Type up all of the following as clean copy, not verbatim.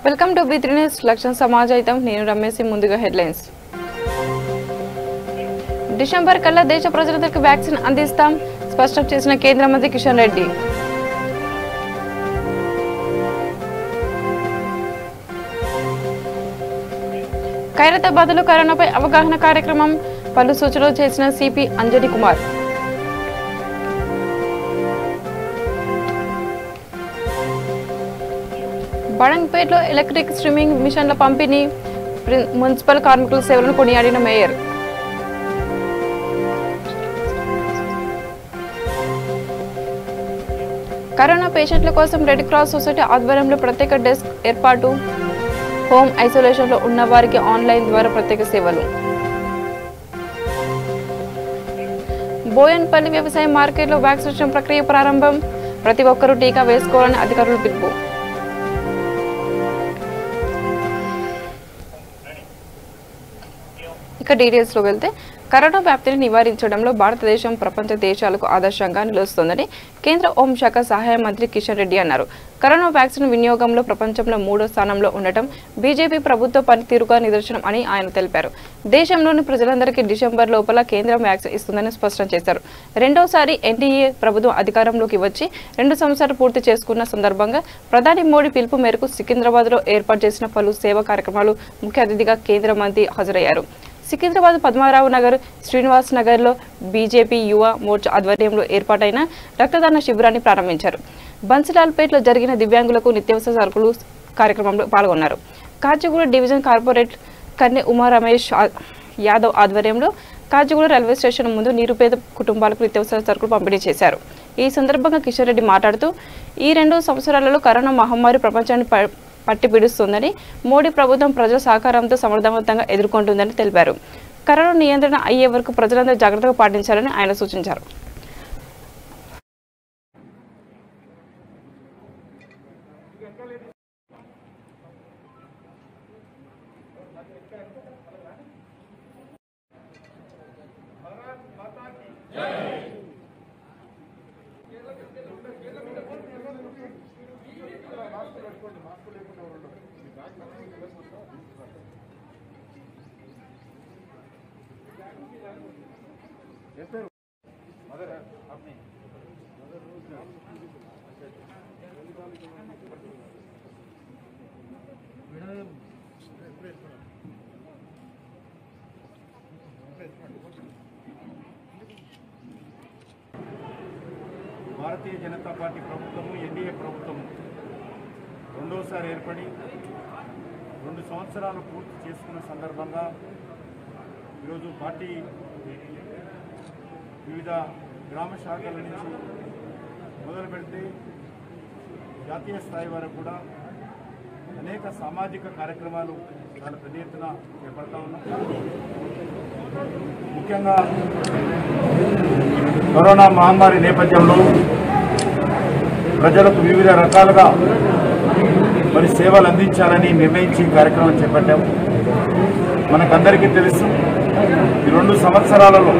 Welcome to బి3 news లక్ష్యం సమాజైతం నేను రమేష్ ముందుగా హెడ్లైన్స్ డిసెంబర్ కల్లా దేశ ప్రజలందరికీ వ్యాక్సిన్ అందిస్తాం స్పష్టం చేసిన కేంద్ర మంత్రి కిషన్ రెడ్డి ఖైరతాబాద్లో కరోనాపై అవగాహన కార్యక్రమం పలు సూచనలు చేసిన సిపి అంజనీ కుమార్ బడంగ్పేటలో ఎలక్ట్రిక్ స్ట్రీమింగ్ మిషన్ల పంపిణీ మున్సిపల్ కార్మికుల సేవలను కొనియాడిన మేయర్ కరోనా పేషెంట్ల కోసం రెడ్ క్రాస్ సొసైటీ ఆధ్వర్యంలో ప్రత్యేక డెస్క్ ఏర్పాటు హోమ్ ఐసోలేషన్లో ఉన్న వారికి ఆన్లైన్ ద్వారా ప్రత్యేక సేవలు బోయన్పల్లి వ్యవసాయ మార్కెట్లో వ్యాక్సినేషన్ ప్రక్రియ ప్రారంభం ప్రతి ఒక్కరూ టీకా వేసుకోవాలని అధికారులు పిలుపు ఇక డీటెయిల్స్ లో వెళ్తే కరోనా వ్యాప్తిని నివారించడంలో భారతదేశం ప్రపంచ దేశాలకు ఆదర్శంగా నిలుస్తోందని కేంద్ర హోంశాఖ సహాయ మంత్రి కిషన్ రెడ్డి అన్నారు. కరోనా వ్యాక్సిన్ వినియోగంలో ప్రపంచంలో 3వ స్థానంలో ఉండటం బీజేపీ ప్రభుత్వ పనితీరుగా నిదర్శనం అని ఆయన తెలిపారు. దేశంలోని ప్రజలందరికీ డిసెంబర్ లోపల కేంద్రం వ్యాక్సిన్ ఇస్తుందని స్పష్టం చేశారు. రెండోసారి ఎన్డీఏ ప్రభుత్వం అధికారంలోకి వచ్చి 2 సంవత్సరాలు పూర్తి చేసుకున్న సందర్భంగా ప్రధాని మోడీ పిలుపు మేరకు సికింద్రాబాద్ లో ఏర్పాటు చేసిన పలు సేవా కార్యక్రమాలు ముఖ్య అతిథిగా కేంద్ర మంత్రి హాజరయ్యారు. సికింద్రాబాద్ పద్మారావు నగర్ శ్రీనివాస్ నగర్ లో బీజేపీ యువ మోర్చా ఆధ్వర్యంలో ఏర్పాటైన రక్తదాన శిబిరాన్ని ప్రారంభించారు. బన్సిలాల్పేటలో జరిగిన దివ్యాంగులకు నిత్యావసర సరుకులు కార్యక్రమంలో పాల్గొన్నారు. కాచిగూడ డివిజన్ కార్పొరేట్ కన్నె ఉమా రమేష్ యాదవ్ ఆధ్వర్యంలో కాచిగూడ రైల్వే స్టేషన్ ముందు నిరుపేద కుటుంబాలకు నిత్యావసర సరుకులు పంపిణీ చేశారు. ఈ సందర్భంగా కిషన్ రెడ్డి మాట్లాడుతూ ఈ 2 సంవత్సరాలలో కరోనా మహమ్మారి ప్రపంచాన్ని పట్టి పిడుస్తుందని మోడీ ప్రభుత్వం ప్రజల సహకారంతో సమర్థవంతంగా ఎదుర్కొంటుందని తెలిపారు. కరోనా నియంత్రణ అయ్యే వరకు ప్రజలందరూ జాగ్రత్తగా పాటించాలని ఆయన సూచించారు. భారతీయ జనతా పార్టీ ప్రభుత్వము ఎన్డీఏ ప్రభుత్వము రెండోసారి ఏర్పడి 2 సంవత్సరాలు పూర్తి చేసుకున్న సందర్భంగా ఈరోజు పార్టీ వివిధ గ్రామ శాఖల నుంచి మొదలు పెడితే జాతీయ స్థాయి వరకు కూడా అనేక సామాజిక కార్యక్రమాలు చాలా పెద్ద ఎత్తున చేపడతా ఉన్నాం. ముఖ్యంగా కరోనా మహమ్మారి నేపథ్యంలో ప్రజలకు వివిధ రకాలుగా మరి సేవలు అందించాలని నిర్ణయించి కార్యక్రమం చేపట్టాము. మనకందరికీ తెలుసు ఈ 2 సంవత్సరాలలో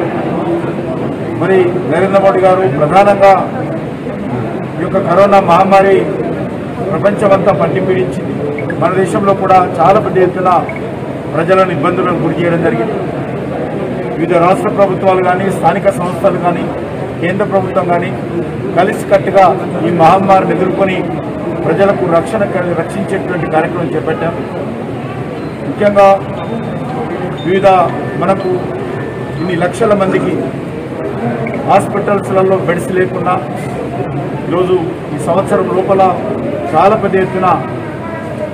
మరి నరేంద్ర మోడీ గారు ప్రధానంగా ఈ యొక్క కరోనా మహమ్మారి ప్రపంచమంతా పట్టి పీడించింది. మన దేశంలో కూడా చాలా పెద్ద ఎత్తున ప్రజలను ఇబ్బందులను గురి చేయడం జరిగింది. వివిధ రాష్ట్ర ప్రభుత్వాలు కానీ స్థానిక సంస్థలు కానీ కేంద్ర ప్రభుత్వం కానీ కలిసికట్టుగా ఈ మహమ్మారిని ఎదుర్కొని ప్రజలకు రక్షించేటువంటి కార్యక్రమం చేపట్టాం. ముఖ్యంగా వివిధ మనకు ఇన్ని లక్షల మందికి హాస్పిటల్స్లలో బెడ్స్ లేకుండా ఈరోజు ఈ సంవత్సరం లోపల చాలా పెద్ద ఎత్తున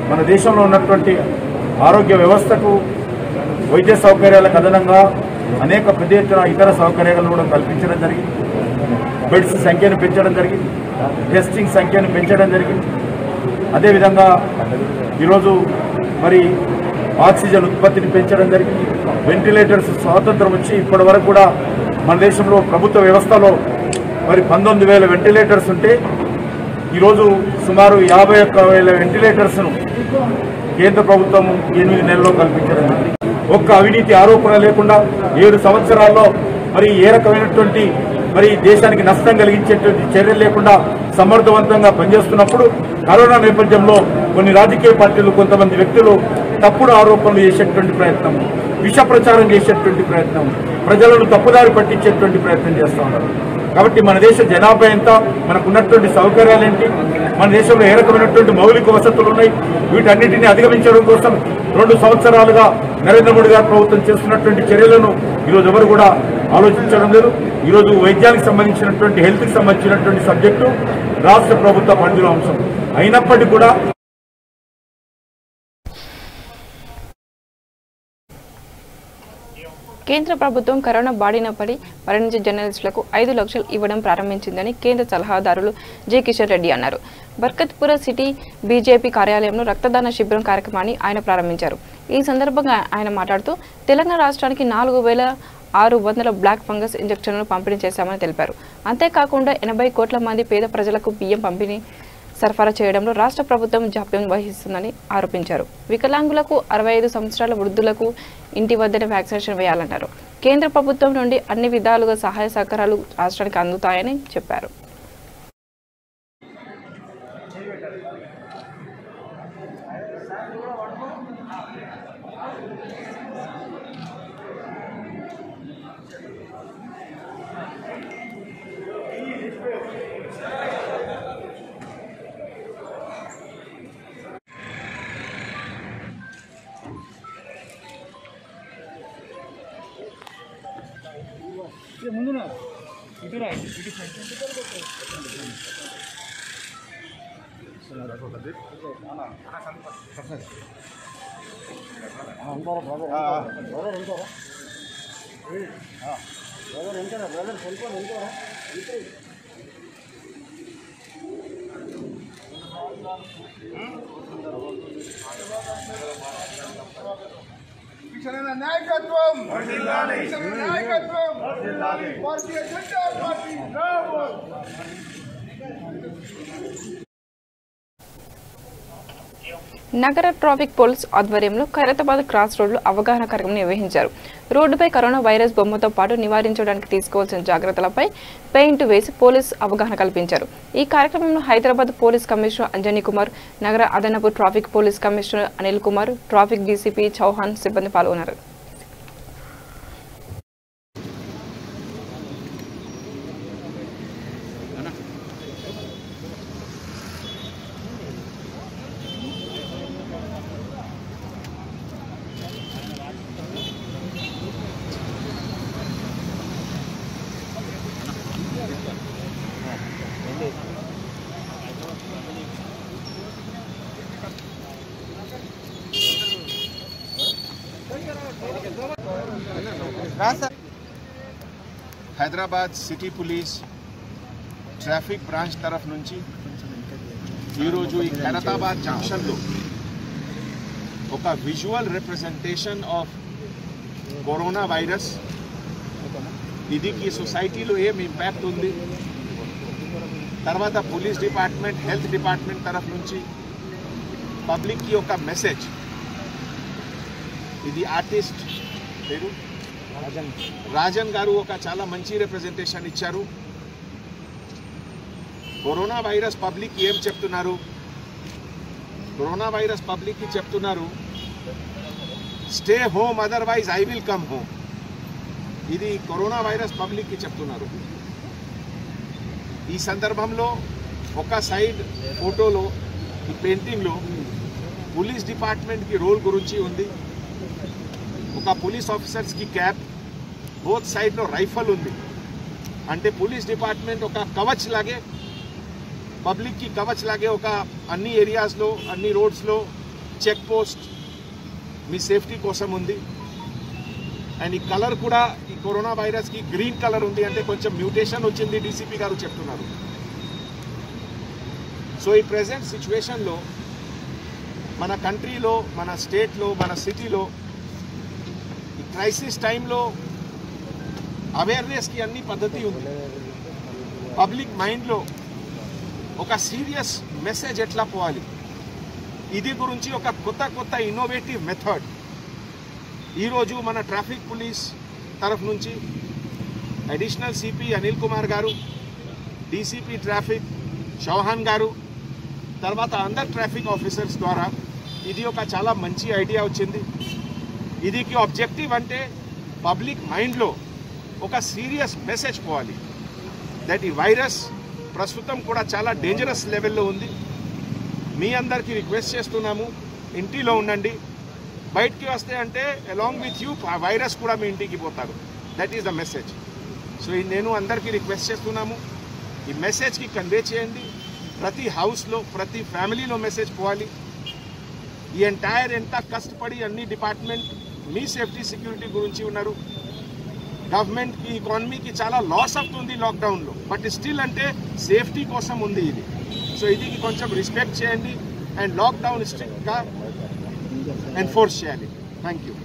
మన దేశంలో ఉన్నటువంటి ఆరోగ్య వ్యవస్థకు వైద్య సౌకర్యాలకు అదనంగా అనేక పెద్ద ఎత్తున ఇతర సౌకర్యాలను కూడా కల్పించడం జరిగింది. బెడ్స్ సంఖ్యను పెంచడం జరిగింది. టెస్టింగ్ సంఖ్యను పెంచడం జరిగింది. అదేవిధంగా ఈరోజు మరి ఆక్సిజన్ ఉత్పత్తిని పెంచడం జరిగింది. వెంటిలేటర్స్ స్వాతంత్రం వచ్చి ఇప్పటి వరకు కూడా మన దేశంలో ప్రభుత్వ వ్యవస్థలో మరి 19,000 వెంటిలేటర్స్ ఉంటే ఈరోజు సుమారు 51,000 వెంటిలేటర్స్ను కేంద్ర ప్రభుత్వం 8 నెలల్లో కల్పించడం జరిగింది. ఒక్క అవినీతి ఆరోపణ లేకుండా 7 సంవత్సరాల్లో మరి ఏ రకమైనటువంటి మరి దేశానికి నష్టం కలిగించేటువంటి చర్యలు లేకుండా సమర్థవంతంగా పనిచేస్తున్నప్పుడు కరోనా నేపథ్యంలో కొన్ని రాజకీయ పార్టీలు కొంతమంది వ్యక్తులు తప్పుడు ఆరోపణలు చేసేటువంటి ప్రయత్నం, విష ప్రచారం చేసేటువంటి ప్రయత్నం, ప్రజలను తప్పుదారి పట్టించేటువంటి ప్రయత్నం చేస్తూ ఉన్నారు. కాబట్టి మన దేశ జనాభా ఎంత, మనకున్నటువంటి సౌకర్యాలు ఏంటి, మన దేశంలో ఏ రకమైనటువంటి మౌలిక వసతులు ఉన్నాయి, వీటన్నిటిని అధిగమించడం కోసం 2 సంవత్సరాలుగా నరేంద్ర మోడీ గారు ప్రభుత్వం చేస్తున్నటువంటి చర్యలను ఈరోజు ఎవరు కూడా ఆలోచించడం లేదు. ఈరోజు వైద్యానికి సంబంధించినటువంటి హెల్త్కి సంబంధించినటువంటి సబ్జెక్టు రాష్ట్ర ప్రభుత్వ పరిధిలో అంశం అయినప్పటికీ కూడా కేంద్ర ప్రభుత్వం కరోనా బారిన పడి మరణించే జర్నలిస్టులకు 5 లక్షలు ఇవ్వడం ప్రారంభించిందని కేంద్ర సలహాదారులు జె కిషన్ రెడ్డి అన్నారు. బర్కత్పుర సిటీ బీజేపీ కార్యాలయంలో రక్తదాన శిబిరం కార్యక్రమాన్ని ఆయన ప్రారంభించారు. ఈ సందర్భంగా ఆయన మాట్లాడుతూ తెలంగాణ రాష్ట్రానికి 4,600 బ్లాక్ ఫంగస్ ఇంజెక్షన్లను పంపిణీ చేశామని తెలిపారు. అంతేకాకుండా 80 కోట్ల మంది పేద ప్రజలకు బియ్యం పంపిణీ సరఫరా చేయడంలో రాష్ట్ర ప్రభుత్వం జాప్యం వహిస్తుందని ఆరోపించారు. వికలాంగులకు 65 సంవత్సరాల వృద్ధులకు ఇంటి వద్దనే వ్యాక్సినేషన్ వేయాలన్నారు. కేంద్ర ప్రభుత్వం నుండి అన్ని విధాలుగా సహాయ సహకారాలు రాష్ట్రానికి అందుతాయని చెప్పారు. నాయకత్వం నాయకత్వం భారతీయ జనతా పార్టీ నగర ట్రాఫిక్ పోలీస్ ఆధ్వర్యంలో ఖైరతాబాద్ క్రాస్ రోడ్లో అవగాహన కార్యక్రమం నిర్వహించారు. రోడ్డుపై కరోనా వైరస్ బొమ్మతో పాటు నివారించడానికి తీసుకోవాల్సిన జాగ్రత్తలపై పెయింట్ వేసి పోలీస్ అవగాహన కల్పించారు. ఈ కార్యక్రమంలో హైదరాబాద్ పోలీస్ కమిషనర్ అంజనీ కుమార్, నగర అదనపు traffic police commissioner Anil Kumar, traffic DCP Chauhan సిబ్బంది పాల్గొన్నారు. Hyderabad city police traffic branch తరఫు నుంచి ఈరోజు ఈ ఖైరతాబాద్ జంక్షన్లో ఒక visual representation of corona virus, ఇదికి సొసైటీలో ఏం ఇంపాక్ట్ ఉంది, తర్వాత పోలీస్ డిపార్ట్మెంట్ హెల్త్ డిపార్ట్మెంట్ తరఫు నుంచి పబ్లిక్కి ఒక మెసేజ్. ఇది ఆర్టిస్ట్ పేరు రాజన్ గారు ఒక చాలా మంచి రిప్రజెంటేషన్ ఇచ్చారు. కరోనా వైరస్ పబ్లిక్ ఏం చెప్తున్నారు, కరోనా వైరస్ పబ్లిక్కి చెప్తున్నారు stay home otherwise I will come home. ఇది కరోనా వైరస్ పబ్లిక్కి చెప్తున్నారు. ఈ సందర్భంలో ఒక సైడ్ ఫోటోలో ఈ పెయింటింగ్లో పోలీస్ డిపార్ట్మెంట్కి రోల్ గురించి ఉంది. ఒక పోలీస్ ఆఫీసర్స్కి క్యాప్, బోత్ సైడ్లో రైఫల్ ఉంది. అంటే పోలీస్ డిపార్ట్మెంట్ ఒక కవచ్ లాగే, పబ్లిక్కి కవచ్ లాగే ఒక అన్ని ఏరియాస్లో అన్ని రోడ్స్లో చెక్ పోస్ట్ మీ సేఫ్టీ కోసం ఉంది. అండ్ ఈ కలర్ కూడా ఈ కరోనా వైరస్కి గ్రీన్ కలర్ ఉంది, అంటే కొంచెం మ్యూటేషన్ వచ్చింది డీసీపీ గారు చెప్తున్నారు. సో ఈ ప్రెజెంట్ సిచ్యువేషన్లో మన కంట్రీలో, మన స్టేట్లో, మన సిటీలో ఈ క్రైసిస్ టైంలో అవేర్నెస్కి అన్ని పద్ధతి ఉంది. పబ్లిక్ మైండ్లో ఒక సీరియస్ మెసేజ్ ఎట్లా పోవాలి, ఇది గురించి ఒక కొత్త ఇన్నోవేటివ్ మెథడ్ ఈరోజు మన ట్రాఫిక్ పోలీస్ తరఫు నుంచి అడిషనల్ సిపి అనిల్ కుమార్ గారు, డీసీపీ ట్రాఫిక్ చౌహాన్ గారు తర్వాత అందర్ ట్రాఫిక్ ఆఫీసర్స్ ద్వారా ఇది ఒక చాలా మంచి ఐడియా వచ్చింది. ఇదికి ఆబ్జెక్టివ్ అంటే పబ్లిక్ మైండ్లో ఒక సీరియస్ మెసేజ్ పోవాలి దట్ ఈ వైరస్ ప్రస్తుతం కూడా చాలా డేంజరస్ లెవెల్లో ఉంది. మీ అందరికీ రిక్వెస్ట్ చేస్తున్నాము, ఇంటిలో ఉండండి. బయటికి వస్తే అంటే అలాంగ్ విత్ యూ ఆ వైరస్ కూడా మీ ఇంటికి పోతారు. That is the message. So నేను అందరికీ రిక్వెస్ట్ చేస్తున్నాము, ఈ మెసేజ్కి కన్వే చేయండి. ప్రతి హౌస్లో ప్రతి ఫ్యామిలీలో మెసేజ్ పోవాలి. ఈ ఎంటైర్ ఎంత కష్టపడి అన్ని డిపార్ట్మెంట్ మీ సేఫ్టీ సెక్యూరిటీ గురించి ఉన్నారు. గవర్నమెంట్కి ఎకానమీకి చాలా లాస్ అవుతుంది లాక్డౌన్లో, బట్ స్టిల్ అంటే సేఫ్టీ కోసం ఉంది ఇది. సో ఇది కొంచెం రెస్పెక్ట్ చేయండి అండ్ లాక్డౌన్ స్ట్రిక్ట్గా ఎన్ఫోర్స్ చేయాలి. Thank you.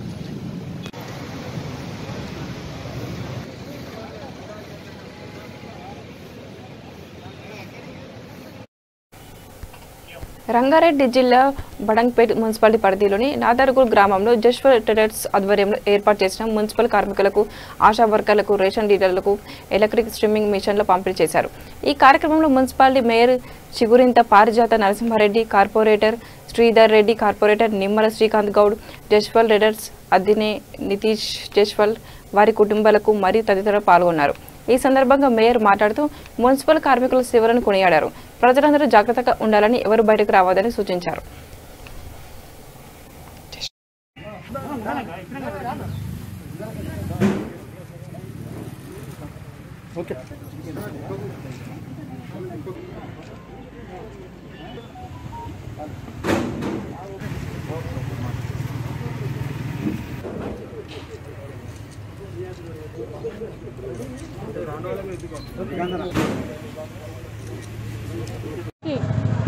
రంగారెడ్డి జిల్లా బడంగ్పేట్ మున్సిపాలిటీ పరిధిలోని నాదర్గూర్ గ్రామంలో జశ్వల్ ట్రేడర్స్ ఆధ్వర్యంలో ఏర్పాటు చేసిన మున్సిపల్ కార్మికులకు, ఆశా వర్కర్లకు, రేషన్ డీలర్లకు ఎలక్ట్రిక్ స్ట్రీమింగ్ మిషన్లు పంపిణీ చేశారు. ఈ కార్యక్రమంలో municipality mayor Chigurintha Parijatha Narasimha Reddy, corporator Sridhar Reddy, corporator Nimmala Srikanth Goud, Jashwal traders అధినే నితీష్ జశ్వల్, వారి కుటుంబాలకు మరియు తదితరులు పాల్గొన్నారు. ఈ సందర్భంగా మేయర్ మాట్లాడుతూ మున్సిపల్ కార్మికుల సేవలను కొనియాడారు. ప్రజలందరూ జాగ్రత్తగా ఉండాలని, ఎవరు బయటకు రావద్దని సూచించారు.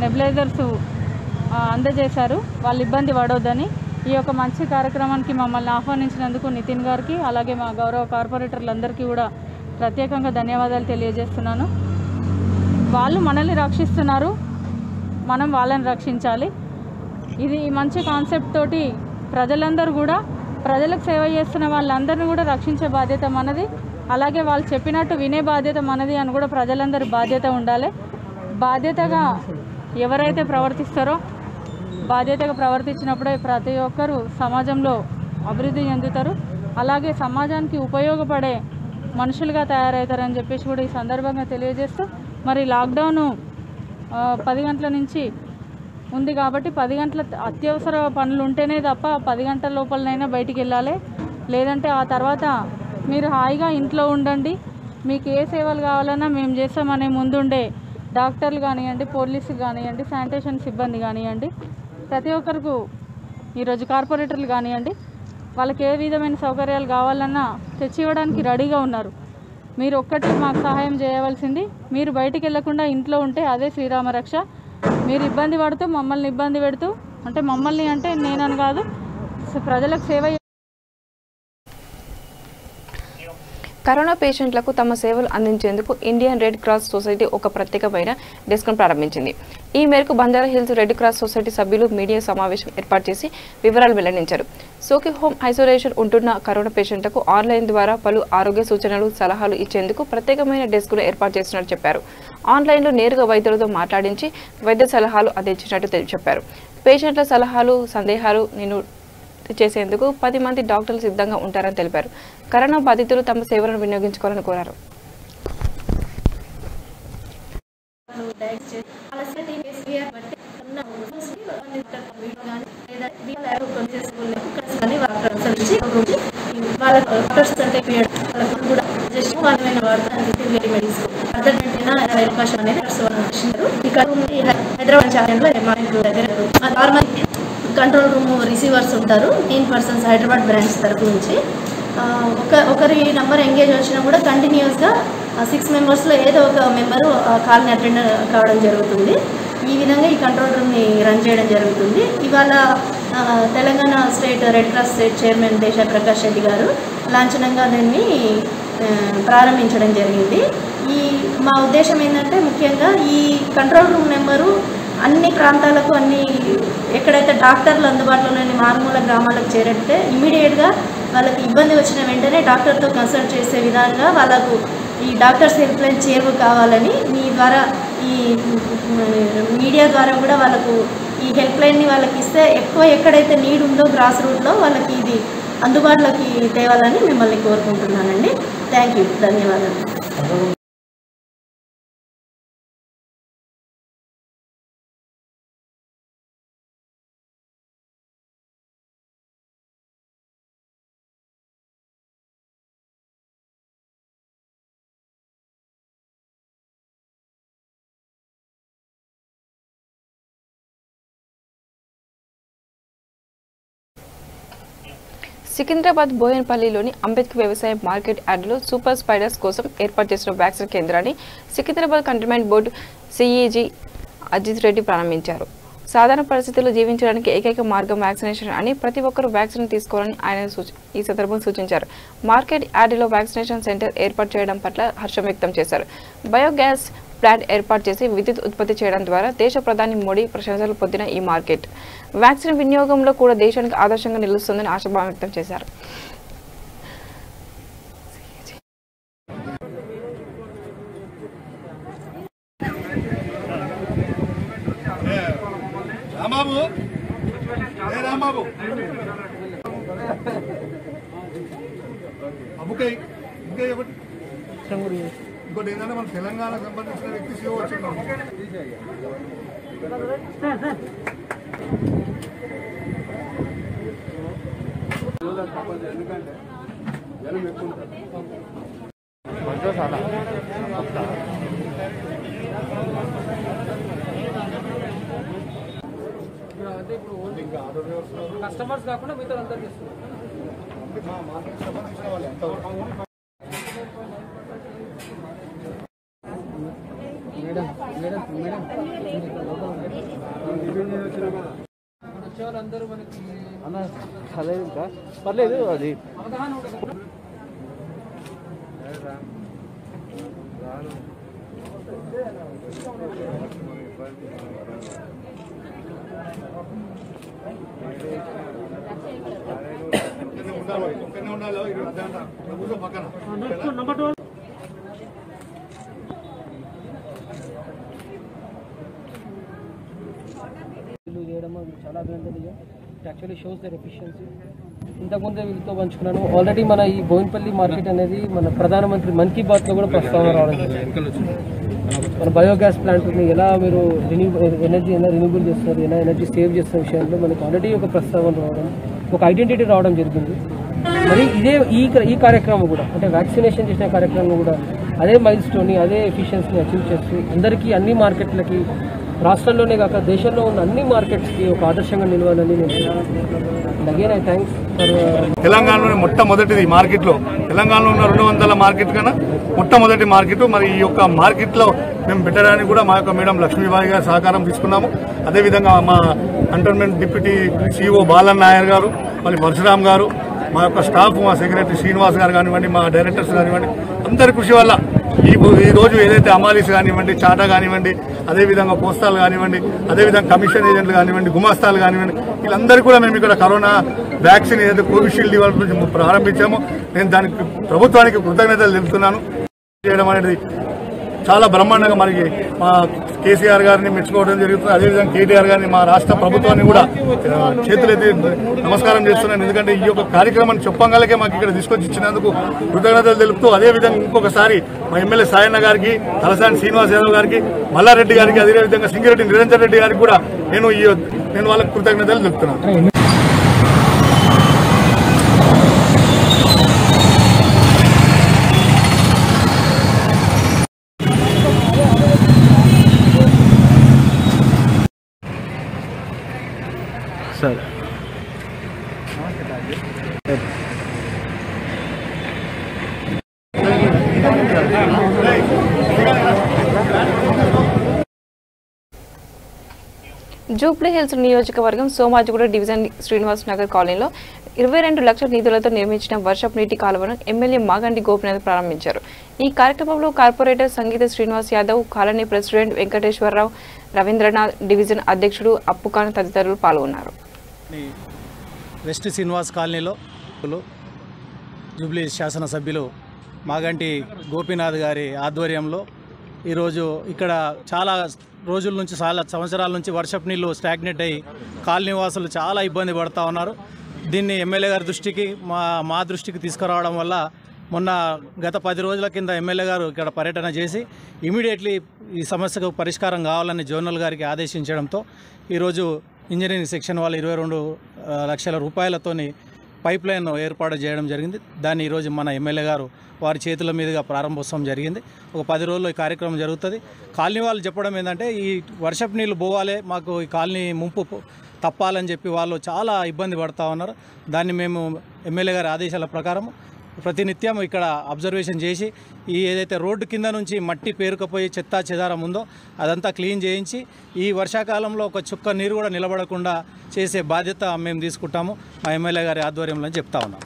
నెబులైజర్స్ అందజేశారు, వాళ్ళు ఇబ్బంది పడవద్దని. ఈ యొక్క మంచి కార్యక్రమానికి మమ్మల్ని ఆహ్వానించినందుకు నితిన్ గారికి, అలాగే మా గౌరవ కార్పొరేటర్లందరికీ కూడా ప్రత్యేకంగా ధన్యవాదాలు తెలియజేస్తున్నాను. వాళ్ళు మనల్ని రక్షిస్తున్నారు, మనం వాళ్ళని రక్షించాలి. ఇది మంచి కాన్సెప్ట్ తోటి ప్రజలందరూ కూడా, ప్రజలకు సేవ చేస్తున్న వాళ్ళందరినీ కూడా రక్షించే బాధ్యత మనది, అలాగే వాళ్ళు చెప్పినట్టు వినే బాధ్యత మనది అని కూడా ప్రజలందరి బాధ్యత ఉండాలి. బాధ్యతగా ఎవరైతే ప్రవర్తిస్తారో, బాధ్యతగా ప్రవర్తించినప్పుడే ప్రతి ఒక్కరూ సమాజంలో అభివృద్ధి చెందుతారు, అలాగే సమాజానికి ఉపయోగపడే మనుషులుగా తయారవుతారని చెప్పేసి కూడా ఈ సందర్భంగా తెలియజేస్తూ, మరి లాక్డౌను 10 గంటల నుంచి ఉంది కాబట్టి 10 గంటల అత్యవసర పనులు ఉంటేనే తప్ప 10 గంటల లోపలనైనా బయటికి వెళ్ళాలి. లేదంటే ఆ తర్వాత మీరు హాయిగా ఇంట్లో ఉండండి, మీకు ఏ సేవలు కావాలన్నా మేము చేస్తామనే ముందుండే డాక్టర్లు కానివ్వండి, పోలీసులు కానివ్వండి, శానిటేషన్ సిబ్బంది కానివ్వండి, ప్రతి ఒక్కరికి ఈరోజు కార్పొరేటర్లు కానివ్వండి, వాళ్ళకి ఏ విధమైన సౌకర్యాలు కావాలన్నా తెచ్చి ఇవ్వడానికి రెడీగా ఉన్నారు. మీరు ఒక్కటి మాకు సహాయం చేయవలసింది, మీరు బయటికి వెళ్లకుండా ఇంట్లో ఉంటే అదే శ్రీరామ రక్ష. మీరు ఇబ్బంది పడుతూ మమ్మల్ని ఇబ్బంది పెడుతూ, అంటే మమ్మల్ని అంటే నేనని కాదు, ప్రజలకు సేవ. కరోనా పేషెంట్లకు తమ సేవలు అందించేందుకు ఇండియన్ రెడ్ క్రాస్ సొసైటీ ఒక ప్రత్యేకమైన డెస్క్ను ప్రారంభించింది. ఈ మేరకు బంజారాహిల్స్ రెడ్ క్రాస్ సొసైటీ సభ్యులు మీడియా సమావేశం ఏర్పాటు చేసి వివరాలు వెల్లడించారు. సోకి హోమ్ ఐసోలేషన్ ఉంటున్న కరోనా పేషెంట్లకు ఆన్లైన్ ద్వారా పలు ఆరోగ్య సూచనలు, సలహాలు ఇచ్చేందుకు ప్రత్యేకమైన డెస్క్ను ఏర్పాటు చేసినట్టు చెప్పారు. ఆన్లైన్లో నేరుగా వైద్యులతో మాట్లాడించి వైద్య సలహాలు అందించినట్టు చెప్పారు. పేషెంట్ల సలహాలు, సందేహాలు చేసేందుకు 10 మంది డాక్టర్లు సిద్ధంగా ఉంటారని తెలిపారు. కరోనా బాధితులు తమ సేవలను వినియోగించుకోవాలని కోరారు. కంట్రోల్ రూమ్ రిసీవర్స్ ఉంటారు, 9 పర్సన్స్ హైదరాబాద్ బ్రాంచ్ తరపు నుంచి. ఒకరి నంబర్ ఎంగేజ్ వచ్చినా కూడా కంటిన్యూస్గా 6 మెంబర్స్లో ఏదో ఒక మెంబరు కాల్ని అటెండ్ కావడం జరుగుతుంది. ఈ విధంగా ఈ కంట్రోల్ రూమ్ని రన్ చేయడం జరుగుతుంది. ఇవాళ Telangana state red cross state chairman Desha Prakash Reddy గారు లాంఛనంగా దీన్ని ప్రారంభించడం జరిగింది. మా ఉద్దేశం ఏంటంటే, ముఖ్యంగా ఈ కంట్రోల్ రూమ్ నెంబరు అన్ని ప్రాంతాలకు, ఎక్కడైతే డాక్టర్లు అందుబాటులో లేని మారుమూల గ్రామాలకు చేరితే ఇమీడియట్గా వాళ్ళకి ఇబ్బంది వచ్చిన వెంటనే డాక్టర్తో కన్సల్ట్ చేసే విధంగా వాళ్ళకు ఈ డాక్టర్స్ హెల్ప్ లైన్ చేరువ కావాలని మీ ద్వారా ఈ మీడియా ద్వారా కూడా వాళ్ళకు ఈ హెల్ప్ లైన్ని వాళ్ళకి ఇస్తే ఎక్కువ ఎక్కడైతే నీడ్ ఉందో గ్రాస్ రూట్లో వాళ్ళకి ఇది అందుబాటులోకి తేవాలని మిమ్మల్ని కోరుకుంటున్నానండి. థ్యాంక్ యూ, ధన్యవాదాలు. సికింద్రాబాద్ బోయన్పల్లిలోని అంబేద్కర్ వ్యవసాయ మార్కెట్ యార్డులో సూపర్ స్ప్రెడర్స్ కోసం ఏర్పాటు చేసిన వ్యాక్సిన్ కేంద్రాన్ని Secunderabad cantonment board CEO Ajit Reddy ప్రారంభించారు. సాధారణ పరిస్థితుల్లో జీవించడానికి ఏకైక మార్గం వ్యాక్సినేషన్ అని ప్రతి ఒక్కరూ వ్యాక్సిన్ తీసుకోవాలని ఆయన ఈ సందర్భంగా సూచించారు. మార్కెట్ యార్డులో వ్యాక్సినేషన్ సెంటర్ ఏర్పాటు చేయడం పట్ల హర్షం వ్యక్తం చేశారు. బయోగ్యాస్ ప్లాంట్ ఏర్పాటు చేసి విద్యుత్ ఉత్పత్తి చేయడం ద్వారా దేశ ప్రధాని మోడీ ప్రశంసలు పొందిన ఈ మార్కెట్ వ్యాక్సిన్ వినియోగంలో కూడా దేశానికి ఆదర్శంగా నిలుస్తుందని ఆశాభావం వ్యక్తం చేశారు. ఇంకోటి ఏంటంటే మన తెలంగాణకు సంబంధించిన వ్యక్తి సీఓ వచ్చిన్నాం. ఎందుకంటే జనం ఎక్కువ అంటే ఇప్పుడు ఇంకా ఆర్డర్ వ్యవస్థ కస్టమర్స్ కాకుండా మిగతా అందరూ చేస్తున్నారు. మా మార్కెట్ సంబంధించిన వాళ్ళు ఎంత వచ్చేవాళ్ళందరూ మనకి అన్న చదివేది ఇంకా పర్లేదు అది అవగాహన ఉంటుంది. ఉండాలి పక్కన చేయడం చాలా అభినందనీయం. It actually shows their efficiency. ఇంతకుముందే వీళ్ళతో పంచుకున్నాను. ఆల్రెడీ మన ఈ బోయిన్పల్లి మార్కెట్ అనేది మన ప్రధానమంత్రి మన్ కీ బాత్లో కూడా ప్రస్తావన రావడం జరిగింది. మన బయోగ్యాస్ ప్లాంట్ని ఎలా మీరు ఎనర్జీ ఎలా రిన్యూబుల్ చేస్తున్నారు, ఎలా ఎనర్జీ సేవ్ చేస్తున్న విషయంలో మనకి ఆల్రెడీ ఒక ప్రస్తావన రావడం, ఒక ఐడెంటిటీ రావడం జరిగింది. మరి ఇదే ఈ కార్యక్రమం కూడా అంటే వ్యాక్సినేషన్ చేసిన కార్యక్రమం కూడా అదే మైల్ స్టోన్ని అదే ఎఫిషియన్సీని అచీవ్ చేస్తూ అందరికీ అన్ని మార్కెట్లకి రాష్ట్రంలోనే కాక దేశంలో ఉన్న అన్ని మార్కెట్స్కి ఒక ఆదర్శంగా నిలవాలని నేను అగైన్ ఐ థ్యాంక్స్ ఫర్ తెలంగాణలోని మొట్టమొదటిది మార్కెట్లో తెలంగాణలో ఉన్న 200 మార్కెట్ కన్నా మొట్టమొదటి మార్కెట్. మరి ఈ యొక్క మార్కెట్లో మేము పెట్టడానికి కూడా మా యొక్క మేడం లక్ష్మీబాయి గారి సహకారం తీసుకున్నాము. అదేవిధంగా మా cantonment deputy CEO Balan Nair గారు, మళ్ళీ పరశురామ్ గారు, మా యొక్క స్టాఫ్, మా సెక్రటరీ శ్రీనివాస్ గారు కానివ్వండి, మా డైరెక్టర్స్ కానివ్వండి, అందరి కృషి వల్ల ఈ రోజు ఏదైతే అమాలీస్ కానివ్వండి, చాటా కానివ్వండి, అదేవిధంగా పోస్టాలు కానివ్వండి, అదేవిధంగా కమిషన్ ఏజెంట్లు కానివ్వండి, గుమాస్తాలు కానివ్వండి, వీళ్ళందరికీ కూడా మేము ఇక్కడ కరోనా వ్యాక్సిన్ ఏదైతే కోవిషీల్డ్ ఇవాళ నుంచి ప్రారంభించామో నేను దానికి ప్రభుత్వానికి కృతజ్ఞతలు తెలుపుతున్నాను. చేయడం అనేది చాలా బ్రహ్మాండంగా మనకి మా కేసీఆర్ గారిని మెచ్చుకోవడం జరుగుతుంది. అదేవిధంగా కేటీఆర్ గారిని మా రాష్ట్ర ప్రభుత్వాన్ని కూడా చేతులెత్తి నమస్కారం చేస్తున్నాను. ఎందుకంటే ఈ యొక్క కార్యక్రమాన్ని చెప్పంగాలకే మాకు ఇక్కడ తీసుకొచ్చి ఇచ్చినందుకు కృతజ్ఞతలు తెలుపుతూ, అదేవిధంగా ఇంకొకసారి మా ఎమ్మెల్యే సాయన్న గారికి, తలసాని శ్రీనివాస్ యాదవ్ గారికి, మల్లారెడ్డి గారికి, అదేవిధంగా సింగిరెడ్డి నిరంజన్ రెడ్డి గారికి కూడా నేను వాళ్ళకి కృతజ్ఞతలు తెలుపుతున్నాను. सर జూబ్లీ హిల్స్ నియోజకవర్గం సోమాజిగూడ డివిజన్ శ్రీనివాస్ నగర్ కాలనీలో 22 లక్షల నిధులతో నిర్మించిన వర్షపు నీటి కాలువను ఎమ్మెల్యే మాగంటి గోపినాథ్ ప్రారంభించారు. ఈ కార్యక్రమంలో corporator Sangeetha Srinivas Yadav, colony president Venkateswara Rao, Ravindranath, division అధ్యక్షుడు అప్పుఖాన్ తదితరులు పాల్గొన్నారు. వెస్ట్ శ్రీనివాస్ కాలనీలో జూబ్లీ శాసనసభ్యులు మాగంటి గోపినాథ్ గారి ఆధ్వర్యంలో ఈరోజు ఇక్కడ చాలా రోజుల నుంచి చాలా సంవత్సరాల నుంచి వర్షపు నీళ్ళు స్టాగ్నేట్ అయ్యి కాలనీ వాసులు చాలా ఇబ్బంది పడుతూ ఉన్నారు. దీన్ని ఎమ్మెల్యే గారి దృష్టికి మా దృష్టికి తీసుకురావడం వల్ల మొన్న గత 10 రోజుల కింద ఎమ్మెల్యే గారు ఇక్కడ పర్యటన చేసి ఇమీడియట్లీ ఈ సమస్యకు పరిష్కారం కావాలని జోనల్ గారికి ఆదేశించడంతో ఈరోజు ఇంజనీరింగ్ సెక్షన్ వాళ్ళు 22 లక్షల రూపాయలతోని పైప్ లైన్ ఏర్పాటు చేయడం జరిగింది. దాన్ని ఈరోజు మన ఎమ్మెల్యే గారు వారి చేతుల మీదుగా ప్రారంభోత్సవం జరిగింది. ఒక 10 రోజుల్లో ఈ కార్యక్రమం జరుగుతుంది. కాలనీ వాళ్ళు చెప్పడం ఏంటంటే ఈ వర్షపు నీళ్ళు పోవాలి, మాకు ఈ కాలనీ ముంపు తప్పాలని చెప్పి వాళ్ళు చాలా ఇబ్బంది పడుతూ ఉన్నారు. దాన్ని మేము ఎమ్మెల్యే గారి ఆదేశాల ప్రకారం ప్రతినిత్యం ఇక్కడ అబ్జర్వేషన్ చేసి ఈ ఏదైతే రోడ్డు కింద నుంచి మట్టి పేరుకపోయి చెత్తా చెదారం ఉందో అదంతా క్లీన్ చేయించి ఈ వర్షాకాలంలో ఒక చుక్క నీరు కూడా నిలబడకుండా చేసే బాధ్యత మేము తీసుకుంటాము మా ఎమ్మెల్యే గారి ఆధ్వర్యంలో అని చెప్తా ఉన్నాం.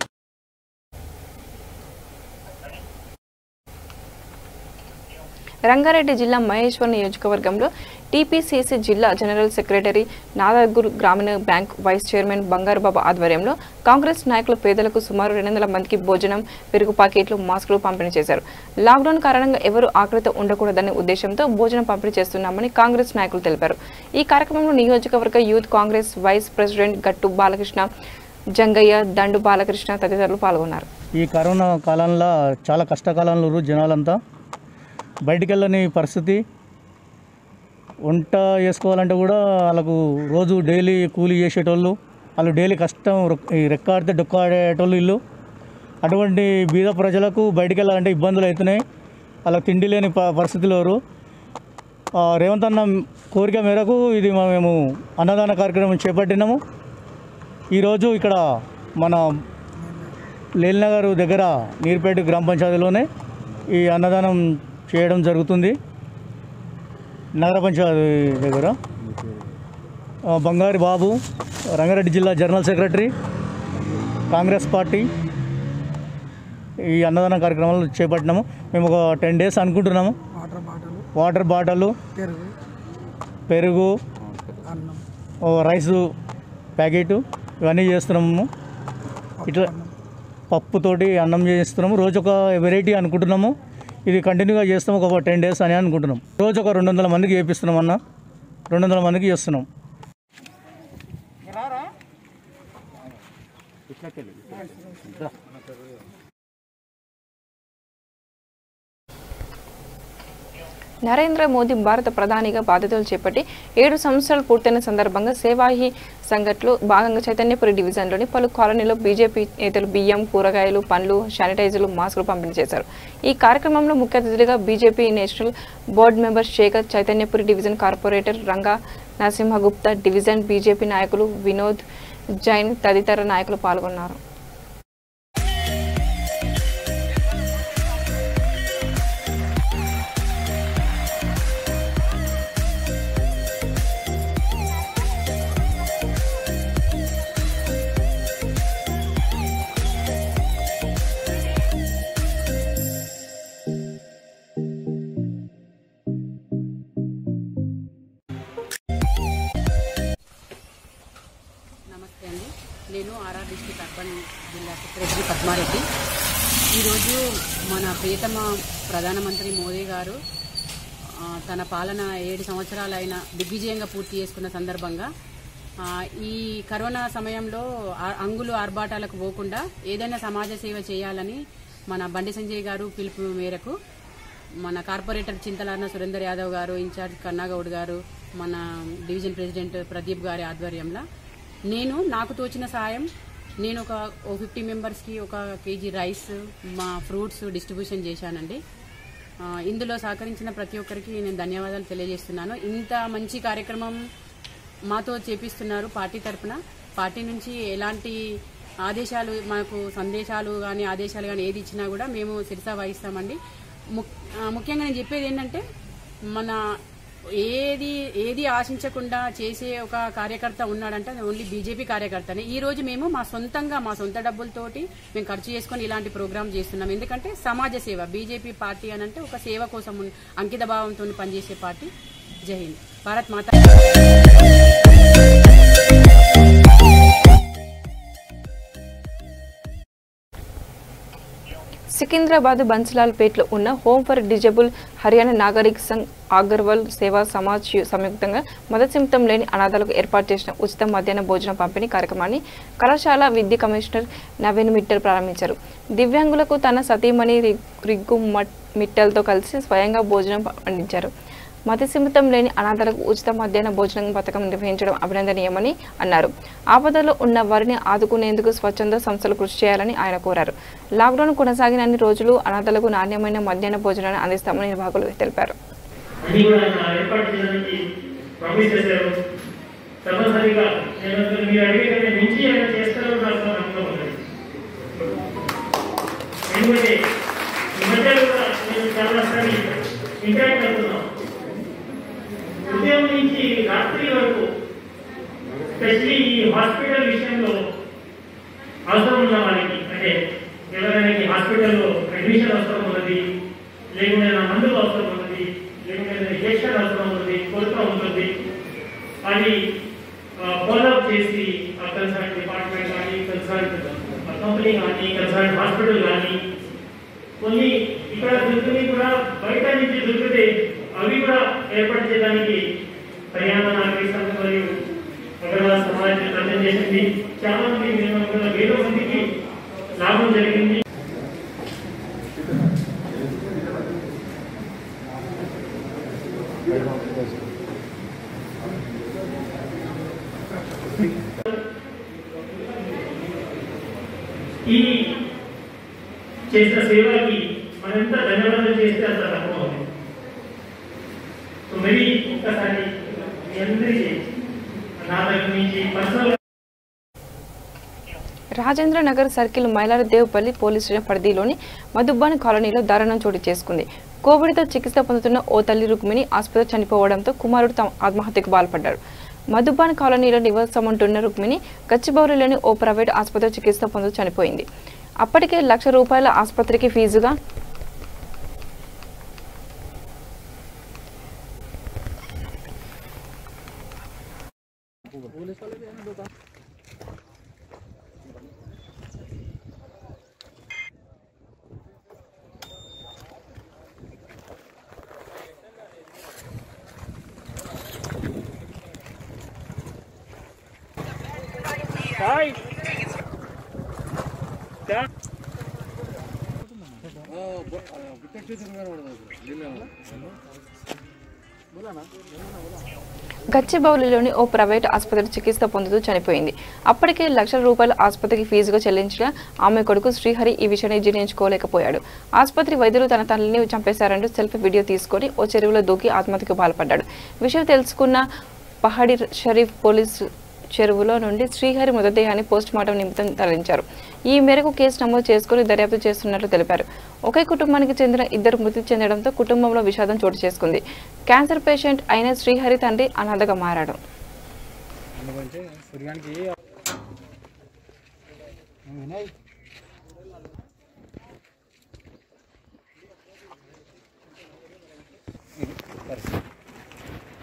రంగారెడ్డి జిల్లా మహేశ్వర్ నియోజకవర్గంలో టీపీసీసీ జిల్లా జనరల్ సెక్రటరీ నాదర్గూర్ గ్రామీణ బ్యాంక్ వైస్ చైర్మన్ బంగారుబాబు ఆధ్వర్యంలో కాంగ్రెస్ నాయకులు పేదలకు సుమారు 200 మందికి భోజనం, పెరుగు ప్యాకెట్లు, మాస్కులు పంపిణీ చేశారు. లాక్డౌన్ కారణంగా ఎవరూ ఆకలితో ఉండకూడదనే ఉద్దేశంతో భోజనం పంపిణీ చేస్తున్నామని కాంగ్రెస్ నాయకులు తెలిపారు. ఈ కార్యక్రమంలో నియోజకవర్గ యూత్ కాంగ్రెస్ వైస్ ప్రెసిడెంట్ గట్టు బాలకృష్ణ, జంగయ్య, దండు బాలకృష్ణ తదితరులు పాల్గొన్నారు. ఈ కరోనా కాలంలో చాలా కష్టకాలంలో జనాలంతా బయటికి వెళ్ళని పరిస్థితి. వంట చేసుకోవాలంటే కూడా వాళ్ళకు రోజు డైలీ కూలీ చేసేటోళ్ళు, వాళ్ళు డైలీ కష్టం రెక్కాడితే డొక్కాడేటోళ్ళు ఇల్లు. అటువంటి బీద ప్రజలకు బయటికి వెళ్ళాలంటే ఇబ్బందులు అవుతున్నాయి. వాళ్ళకి తిండి లేని పరిస్థితులు. రేవంత్ అన్న కోరిక మేరకు ఇది మేము అన్నదాన కార్యక్రమం చేపట్టినాము. ఈరోజు ఇక్కడ మన లేల్నగర్ దగ్గర నీర్పేట గ్రామ పంచాయతీలోనే ఈ అన్నదానం చేయడం జరుగుతుంది. నగర పంచాయతీ దగ్గర బంగారు బాబు, రంగారెడ్డి జిల్లా జనరల్ సెక్రటరీ, కాంగ్రెస్ పార్టీ ఈ అన్నదాన కార్యక్రమాలు చేపట్టినాము. మేము ఒక 10 days అనుకుంటున్నాము. వాటర్ బాటిల్, పెరుగు, రైసు ప్యాకెట్ ఇవన్నీ చేస్తున్నాము. ఇట్లా పప్పుతోటి అన్నం చేస్తున్నాము. రోజు ఒక వెరైటీ అనుకుంటున్నాము. ఇది కంటిన్యూగా చేస్తాం ఒక 10 days అని అనుకుంటున్నాం. రోజు ఒక 200 మందికి చేపిస్తున్నాం అన్న. 200 మందికి చేస్తున్నాం. నరేంద్ర మోదీ భారత ప్రధానిగా బాధ్యతలు చేపట్టి 7 సంవత్సరాలు పూర్తయిన సందర్భంగా సేవాహి సంఘటనలో భాగంగా చైతన్యపురి డివిజన్లోని పలు కాలనీలో బీజేపీ నేతలు బియ్యం, కూరగాయలు, పండ్లు, శానిటైజర్లు, మాస్కులు పంపిణీ చేశారు. ఈ కార్యక్రమంలో ముఖ్య అతిథులుగా BJP national board member Shekar, Chaitanyapuri division corporator Ranga Narasimha Gupta, division BJP నాయకులు వినోద్ జైన్ తదితర నాయకులు పాల్గొన్నారు. నేను ఆర్ఆర్ డిస్ట్రిక్ట్ అర్బన్ జిల్లా సెక్రటరీ పద్మారెడ్డి. ఈరోజు మన ప్రియతమ ప్రధానమంత్రి మోదీ గారు తన పాలన 7 సంవత్సరాలైన దిగ్విజయంగా పూర్తి చేసుకున్న సందర్భంగా ఈ కరోనా సమయంలో అంగులు ఆర్భాటాలకు పోకుండా ఏదైనా సమాజ సేవ చేయాలని మన బండి సంజయ్ గారు పిలుపు మేరకు మన కార్పొరేటర్ చింతలన్న సురేందర్ యాదవ్ గారు, ఇన్ఛార్జ్ కన్నాగౌడ్ గారు, మన డివిజన్ ప్రెసిడెంట్ ప్రదీప్ గారి ఆధ్వర్యంలో నాకు తోచిన సాయం నేను ఒక 50 మెంబర్స్కి 1 kg రైస్, మా ఫ్రూట్స్ డిస్ట్రిబ్యూషన్ చేశానండి. ఇందులో సహకరించిన ప్రతి ఒక్కరికి నేను ధన్యవాదాలు తెలియజేస్తున్నాను. ఇంత మంచి కార్యక్రమం మాతో చేపిస్తున్నారు పార్టీ తరఫున. పార్టీ నుంచి ఎలాంటి ఆదేశాలు, మనకు సందేశాలు కానీ ఆదేశాలు కానీ ఏది ఇచ్చినా కూడా మేము శిరసా వహిస్తామండి. ముఖ్యంగా నేను చెప్పేది ఏంటంటే మన ఏది ఆశించకుండా చేసే ఒక కార్యకర్త ఉన్నాడంటే ఓన్లీ బీజేపీ కార్యకర్తనే. ఈ రోజు మేము మా సొంత డబ్బులతోటి మేము ఖర్చు చేసుకుని ఇలాంటి ప్రోగ్రామ్ చేస్తున్నాం. ఎందుకంటే సమాజ సేవ, బీజేపీ పార్టీ అనంటే ఒక సేవ కోసం అంకిత భావంతో పనిచేసే పార్టీ. జై హింద్, భారత్ మాతా. సికింద్రాబాద్ బన్స్లాల్పేట్లో ఉన్న home for disable Haryana Nagarik Sangh Agarwal సేవా సమాజ్ సంయుక్తంగా మతసిమితం లేని అనాథాలకు ఏర్పాటు చేసిన ఉచిత మధ్యాహ్న భోజన పంపిణీ కార్యక్రమాన్ని కళాశాల విద్య కమిషనర్ నవీన్ మిట్టల్ ప్రారంభించారు. దివ్యాంగులకు తన సతీమణి రిగ్గు మిట్టల్తో కలిసి స్వయంగా భోజనం అందించారు. మతసిమితం లేని అనాథాలకు ఉచిత మధ్యాహ్న భోజనం పథకం నిర్వహించడం అభినందనీయమని అన్నారు. ఆపదలో ఉన్న వారిని ఆదుకునేందుకు స్వచ్ఛంద సంస్థలు కృషి చేయాలని ఆయన కోరారు. లాక్డౌన్ కొనసాగినన్ని రోజులు అనాథాలకు నాణ్యమైన మధ్యాహ్న భోజనాన్ని అందిస్తామని నిర్వాహకులు తెలిపారు. ఉదయం నుంచి రాత్రి వరకు స్పెషలీ ఈ హాస్పిటల్ విషయంలో అవసరం ఉన్న వాళ్ళకి, అంటే ఎవరైనా హాస్పిటల్లో అడ్మిషన్ అవసరం ఉన్నది, లేకుంటే మందులు అవసరం ఉన్నది, లేకుంటే ఇంజక్షన్ అవసరం ఉన్నది, కొరత ఉంటుంది, అది ఫాలోఅప్ చేసి కన్సర్న్ డిపార్ట్మెంట్ కానీ, కన్సర్న్ కంపెనీ కానీ, కన్సర్న్ హాస్పిటల్ కానీ కొన్ని ఇక్కడ దొరికినవి కూడా బయట నుంచి దొరికితే అవి కూడా ఏర్పాటు చేయడానికి హర్యానా నాగరిక సంఘ మరియు అగర్వాల్ సమాజ్ ప్రయత్నం చేసింది. చాలా మంది వేల మందికి లాభం జరిగింది. ఈ చేసిన సేవకి మనంత ధన్యవాదాలు చేస్తే అంత తక్కువ అవుతుంది. మరి ఒక్కసారి మీ అందరికీ నా దగ్గర నుంచి personal Rajendra Nagar circle Mylardevpally police station పరిధిలోని మధుబాని కాలనీలో దారుణం చోటు చేసుకుంది. కోవిడ్తో చికిత్స పొందుతున్న ఓ తల్లి రుక్మిణి ఆసుపత్రి చనిపోవడంతో కుమారుడు ఆత్మహత్యకు పాల్పడ్డాడు. మధుబాని కాలనీలో నివాసముంటున్న రుక్మిణి గచ్చిబౌలిలోని ఓ ప్రైవేట్ ఆసుపత్రిలో చికిత్స పొందుతూ చనిపోయింది. అప్పటికే ₹1,00,000 ఆసుపత్రికి ఫీజుగా గచ్చిబౌలిలోని ఓ ప్రైవేట్ ఆసుపత్రి చికిత్స పొందుతూ చనిపోయింది. అప్పటికే ₹1,00,000 ఆసుపత్రికి ఫీజుగా చెల్లించిన ఆమె కొడుకు శ్రీహరి ఈ విషయాన్ని జీర్ణించుకోలేకపోయాడు. ఆసుపత్రి వైద్యులు తన తల్లిని చంపేశారంటూ సెల్ఫీ వీడియో తీసుకొని ఓ చెరువులో దూకి ఆత్మహత్యకు పాల్పడ్డాడు. విషయం తెలుసుకున్న పహాడి షరీఫ్ పోలీసు చెరువులో నుండి శ్రీహరి మృతదేహాన్ని పోస్టుమార్టం నిమిత్తం తరలించారు. ఈ మేరకు కేసు నమోదు చేసుకుని దర్యాప్తు చేస్తున్నట్లు తెలిపారు. ఒకే కుటుంబానికి చెందిన ఇద్దరు మృతి చెందడంతో కుటుంబంలో విషాదం చోటు చేసుకుంది. క్యాన్సర్ పేషెంట్ అయిన శ్రీహరి తండ్రి అనాథగా మారాడు.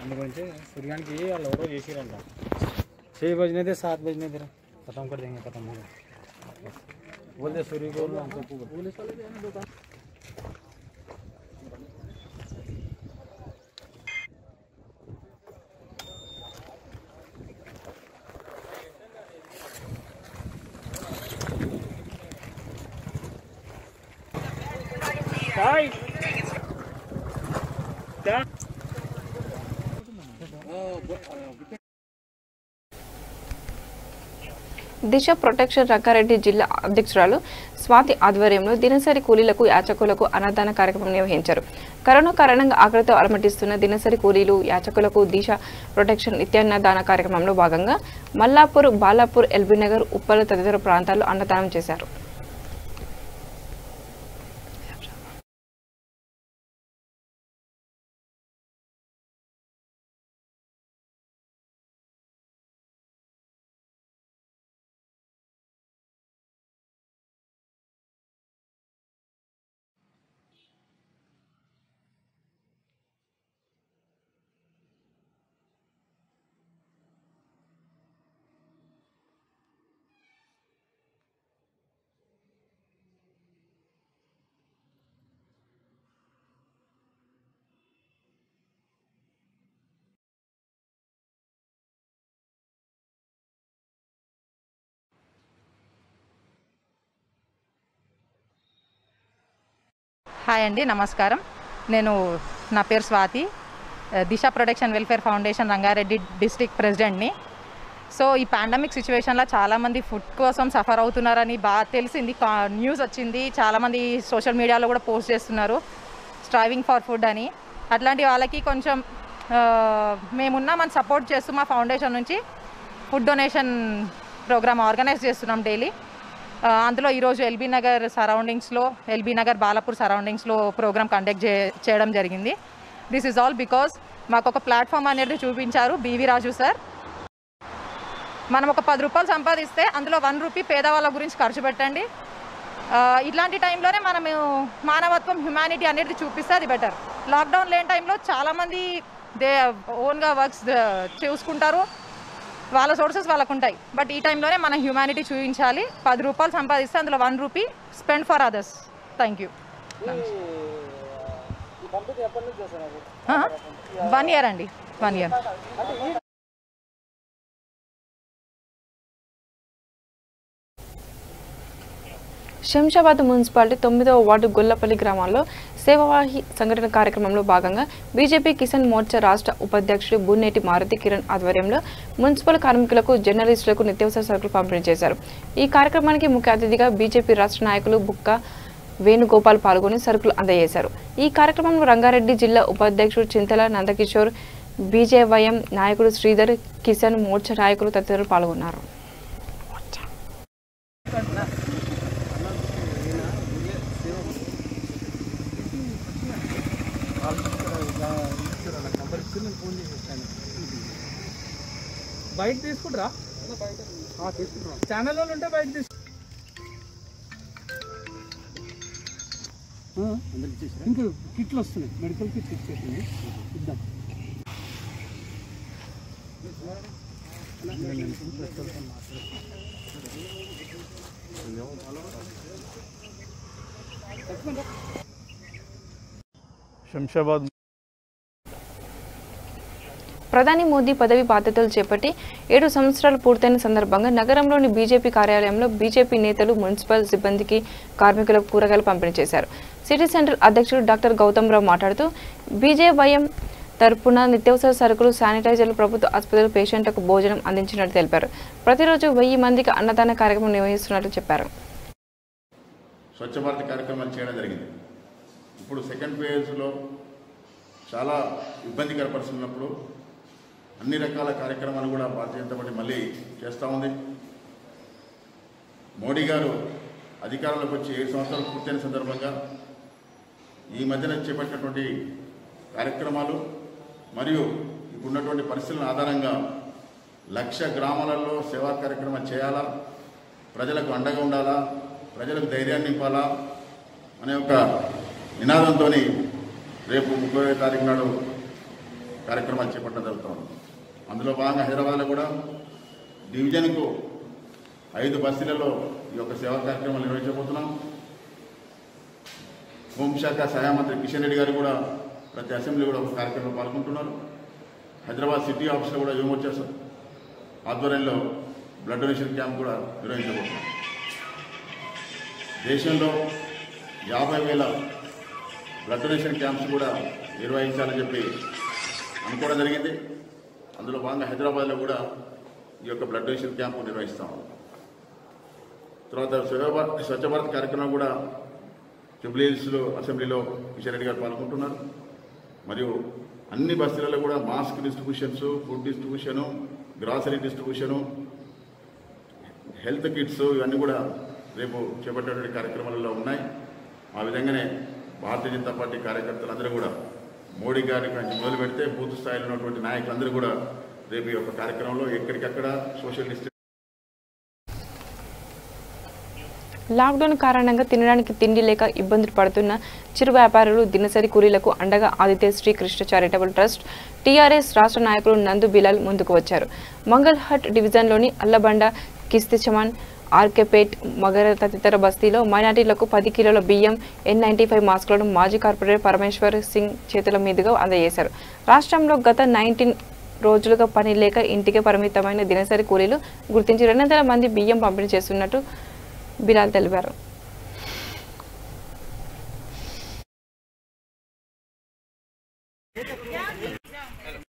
అందుగురించి सूर्याనికి వాళ్ళు ఎవరో చేసిరంట 6 बजने थे 7 बजने थे खत्म कर देंगे खत्म होगा बोल दे सूर्य को हमको पुलिस वाले भी है ना दुकान काय क्या దిశ ప్రొటెక్షన్ రంగారెడ్డి జిల్లా అధ్యక్షురాలు స్వాతి ఆధ్వర్యంలో దినసరి కూలీలకు యాచకులకు అన్నదాన కార్యక్రమం నిర్వహించారు. కరోనా కారణంగా ఆకలితో అలమటిస్తున్న దినసరి కూలీలు యాచకులకు దిశ ప్రొటెక్షన్ నిత్యాన్నదాన కార్యక్రమంలో భాగంగా మల్లాపూర్, బాలాపూర్, ఎల్బీనగర్, ఉప్పల్ తదితర ప్రాంతాల్లో అన్నదానం చేశారు. హాయ్ అండి, నమస్కారం. నా పేరు Swathi, Disha protection welfare foundation Ranga Reddy district ప్రెసిడెంట్ని. సో ఈ పాండమిక్ సిచ్యువేషన్లో చాలామంది ఫుడ్ కోసం సఫర్ అవుతున్నారని బాగా తెలిసింది, న్యూస్ వచ్చింది. చాలామంది సోషల్ మీడియాలో కూడా పోస్ట్ చేస్తున్నారు స్ట్రైవింగ్ ఫర్ ఫుడ్ అని. అట్లాంటి వాళ్ళకి కొంచెం మేమున్నామని సపోర్ట్ చేస్తూ మా ఫౌండేషన్ నుంచి ఫుడ్ డొనేషన్ ప్రోగ్రామ్ ఆర్గనైజ్ చేస్తున్నాం డైలీ. అందులో ఈరోజు ఎల్బీ నగర్ బాలాపూర్ సరౌండింగ్స్లో ప్రోగ్రామ్ కండక్ట్ చేయడం జరిగింది. దిస్ ఈజ్ ఆల్ బికాజ్ మాకు ఒక ప్లాట్ఫామ్ అనేది చూపించారు బీవీ రాజు సార్. మనం ఒక 10 రూపాయలు సంపాదిస్తే అందులో 1 రూపీ పేదవాళ్ళ గురించి ఖర్చు పెట్టండి. ఇలాంటి టైంలోనే మనము మానవత్వం, హ్యుమానిటీ అనేది చూపిస్తే అది బెటర్. లాక్డౌన్ లేని టైంలో చాలామంది ఓన్గా వర్క్స్ చూసుకుంటారు, వాళ్ళ సోర్సెస్ వాళ్ళకు ఉంటాయి. బట్ ఈ టైంలోనే మనం హ్యుమానిటీ చూపించాలి. 10 రూపాయలు సంపాదిస్తే అందులో 1 rupee spend for others. Thank you. 1 year అండి, 1 year. శంషాబాద్ మున్సిపాలిటీ 9వ వార్డు గొల్లపల్లి గ్రామాల్లో సేవావాహి సంఘటన కార్యక్రమంలో భాగంగా బీజేపీ కిసాన్ మోర్చా రాష్ట్ర ఉపాధ్యక్షుడు బున్నేటి మారుతి కిరణ్ ఆధ్వర్యంలో మున్సిపల్ కార్మికులకు, జర్నలిస్టులకు నిత్యావసర సరుకులు పంపిణీ చేశారు. ఈ కార్యక్రమానికి ముఖ్య అతిథిగా బీజేపీ రాష్ట్ర నాయకులు బుక్క వేణుగోపాల్ పాల్గొని సరుకులు అందజేశారు. ఈ కార్యక్రమంలో రంగారెడ్డి జిల్లా ఉపాధ్యక్షుడు చింతల నందకిషోర్, బీజేవైఎం నాయకుడు శ్రీధర్, కిసాన్ మోర్చా నాయకులు తదితరులు పాల్గొన్నారు. బయట తీసుకుంటారా? ఛానల్ వాళ్ళు ఉంటే బయట ఇంకా కిట్లు వస్తున్నాయి, మెడికల్ కిట్ ఇచ్చేసింది, ఇద్దాం. శంషాబాద్ ప్రధాని మోదీ పదవి బాధ్యతలు చేపట్టి 7 సంవత్సరాలు పూర్తయిన సందర్భంగా నగరంలోని బీజేపీ కార్యాలయంలో బీజేపీ నేతలు మున్సిపల్ సిబ్బందికి, కార్మికులకు కూరగాయలు పంపిణీ చేశారు. సిటీ సెంటర్ అధ్యక్షుడు డాక్టర్ గౌతమ్రావు మాట్లాడుతూ బీజేవైఎం తరపున నిత్యావసర సరుకులు, శానిటైజర్లు ప్రభుత్వ ఆసుపత్రులు పేషెంట్లకు భోజనం అందించినట్టు తెలిపారు. ప్రతిరోజు 1000 మందికి అన్నదాన కార్యక్రమం నిర్వహిస్తున్నట్లు చెప్పారు. స్వచ్ఛ భారత్ కార్యక్రమాలు చేయడం జరిగింది. ఇప్పుడు సెకండ్ ఫేజ్లో చాలా ఇబ్బందికర పరిస్థితులు ఉన్నప్పుడు అన్ని రకాల కార్యక్రమాలు కూడా భారతీయ జనతా పార్టీ మళ్ళీ చేస్తూ ఉంది. మోడీ గారు అధికారంలోకి వచ్చి 7 సంవత్సరాలు పూర్తయిన సందర్భంగా ఈ మధ్యన చేపట్టినటువంటి కార్యక్రమాలు మరియు ఇప్పుడున్నటువంటి పరిస్థితుల ఆధారంగా 1,00,000 గ్రామాలలో సేవా కార్యక్రమం చేయాలా, ప్రజలకు అండగా ఉండాలా, ప్రజలకు ధైర్యాన్ని నింపాలా అనే ఒక నినాదంతో రేపు 30వ తారీఖు నాడు కార్యక్రమాలు చేపట్టడం జరుగుతుంది. అందులో భాగంగా హైదరాబాద్లో కూడా డివిజన్కు 5 బస్తీలలో ఈ యొక్క సేవా కార్యక్రమాలు నిర్వహించబోతున్నాం. హోంశాఖ సహాయ మంత్రి కిషన్ రెడ్డి గారు కూడా ప్రతి అసెంబ్లీ కూడా ఒక కార్యక్రమంలో పాల్గొంటున్నారు. హైదరాబాద్ సిటీ ఆఫీస్లో కూడా యువమోర్చా ఆధ్వర్యంలో బ్లడ్ డొనేషన్ క్యాంప్ కూడా నిర్వహించబోతున్నాం. దేశంలో 50,000 బ్లడ్ డొనేషన్ క్యాంప్స్ కూడా నిర్వహించాలని చెప్పి అనుకోవడం జరిగింది. అందులో భాగంగా హైదరాబాద్లో కూడా ఈ యొక్క బ్లడ్ డొనేషన్ క్యాంపు నిర్వహిస్తాం. తర్వాత స్వచ్ఛ భారత్ కార్యక్రమం కూడా జూబ్లీ హిల్స్లో అసెంబ్లీలో కిషన్ రెడ్డి గారు పాల్గొంటున్నారు. మరియు అన్ని బస్తీలలో కూడా mask distributions, food distribution, grocery distribution, health kits ఇవన్నీ కూడా రేపు చేపట్టేటువంటి కార్యక్రమాలలో ఉన్నాయి. ఆ విధంగానే భారతీయ జనతా పార్టీ కార్యకర్తలందరూ కూడా మోడీ గారి నుంచి మొదలు పెడితే బూత్ స్థాయిలో ఉన్నటువంటి నాయకులందరూ కూడా రేపు ఈ యొక్క కార్యక్రమంలో ఎక్కడికక్కడ సోషల్ డిస్టెన్స్. లాక్డౌన్ కారణంగా తినడానికి తిండి లేక ఇబ్బందులు పడుతున్న చిరు వ్యాపారులు, దినసరి కూలీలకు అండగా Aditya Sri Krishna charitable trust TRS రాష్ట్ర నాయకులు నందు బిలాల్ ముందుకు వచ్చారు. మంగళహట్ డివిజన్లోని అల్లబండ, కిస్తిచమాన్, ఆర్కేపేట్, మగర తదితర బస్తీలో మైనార్టీలకు 10 కిలోల బియ్యం, N95 మాస్కులను మాజీ కార్పొరేటర్ పరమేశ్వర్ సింగ్ చేతుల మీదుగా అందజేశారు. రాష్ట్రంలో గత 19 రోజులుగా పని లేక ఇంటికే పరిమితమైన దినసరి కూలీలు గుర్తించి 200 మంది బియ్యం పంపిణీ చేస్తున్నట్టు బిలాల్ తెలిపారు.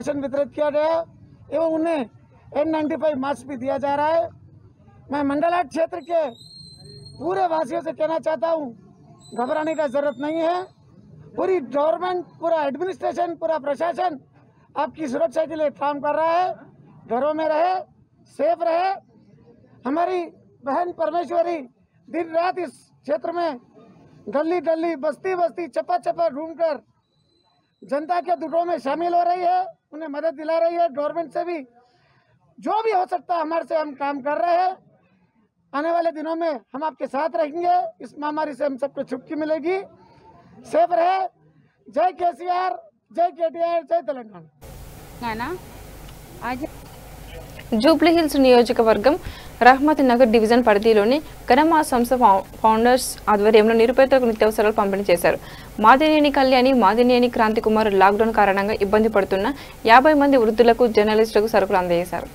राशन वितरित किया गया एवं उन्हें N95 मास्क भी दिया जा रहा है। मैं मंडलाट क्षेत्र के पूरे वासियों से कहना चाहता हूँ, घबराने का जरूरत नहीं है। पूरी गवर्नमेंट, पूरा एडमिनिस्ट्रेशन, पूरा प्रशासन आपकी सुरक्षा के लिए काम कर रहा है। घरों में रहे, सेफ रहे। हमारी बहन परमेश्वरी दिन रात इस क्षेत्र में गली गली, बस्ती बस्ती, चप्पा चप्पा ढूंढकर जनता के दुखों में शामिल हो रही है, उन्हें मदद दिला रही है। गवर्नमेंट से भी जो भी हो सकता है हमारे से हम काम कर रहे हैं। आने वाले दिनों में हम आपके साथ रहेंगे। इस महामारी से हम सबको छुटकी मिलेगी। सेफ रहे। जय केसीआर, जय केटीआर, जय तेलंगाना। జూబ్లీ హిల్స్ నియోజకవర్గం రహమత్ నగర్ డివిజన్ పరిధిలోని కనమా సంస్థ ఫౌండర్స్ ఆధ్వర్యంలో నిరుపేదలకు నిత్యావసరాలు పంపిణీ చేశారు. మాదినేని కళ్యాణి, మాదినేని క్రాంతి కుమార్ లాక్డౌన్ కారణంగా ఇబ్బంది పడుతున్న 50 మంది వృద్ధులకు జర్నలిస్టులకు సరుకులు అందజేశారు.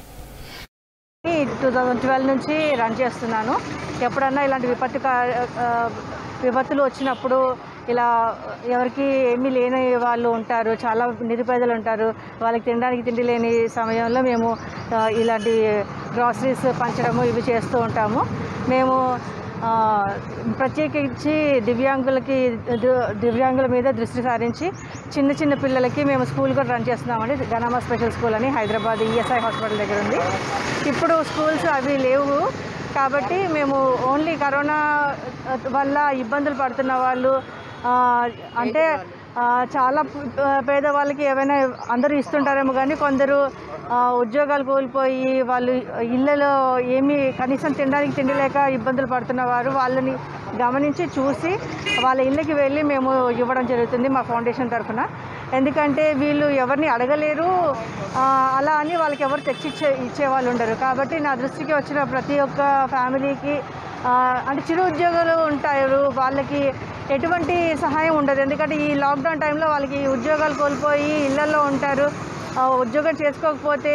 2012 నుంచి రన్ చేస్తున్నాను. ఎప్పుడన్నా ఇలాంటి విపత్తులు వచ్చినప్పుడు ఇలా ఎవరికి ఏమీ లేని వాళ్ళు ఉంటారు, చాలా నిరుపేదలు ఉంటారు, వాళ్ళకి తినడానికి తిండి లేని సమయంలో మేము ఇలాంటి గ్రాసరీస్ పంచడము ఇవి చేస్తూ ఉంటాము. మేము ప్రత్యేకించి దివ్యాంగుల మీద దృష్టి సారించి చిన్న చిన్న పిల్లలకి మేము స్కూల్ కూడా రన్ చేస్తున్నామండి. గనామా స్పెషల్ స్కూల్ అని హైదరాబాద్ ఈఎస్ఐ హాస్పిటల్ దగ్గర ఉంది. ఇప్పుడు స్కూల్స్ అవి లేవు కాబట్టి మేము ఓన్లీ కరోనా వల్ల ఇబ్బందులు పడుతున్న వాళ్ళు, అంటే చాలా పేదవాళ్ళకి ఏమైనా అందరూ ఇస్తుంటారేమో కానీ కొందరు ఉద్యోగాలు కోల్పోయి వాళ్ళు ఇళ్ళలో ఏమీ కనీసం తినడానికి తిండి లేక ఇబ్బందులు పడుతున్న వారు వాళ్ళని గమనించి చూసి వాళ్ళ ఇళ్ళకి వెళ్ళి మేము ఇవ్వడం జరుగుతుంది మా ఫౌండేషన్ తరఫున. ఎందుకంటే వీళ్ళు ఎవరిని అడగలేరు, అలా అని వాళ్ళకి ఎవరు తెచ్చి ఇచ్చేవాళ్ళు ఉండరు. కాబట్టి నా దృష్టికి వచ్చిన ప్రతి ఒక్క ఫ్యామిలీకి అంటే చిరు ఉద్యోగాలు ఉంటారు, వాళ్ళకి ఎటువంటి సహాయం ఉండదు. ఎందుకంటే ఈ లాక్డౌన్ టైంలో వాళ్ళకి ఉద్యోగాలు కోల్పోయి ఇళ్లలో ఉంటారు. ఉద్యోగం చేసుకోకపోతే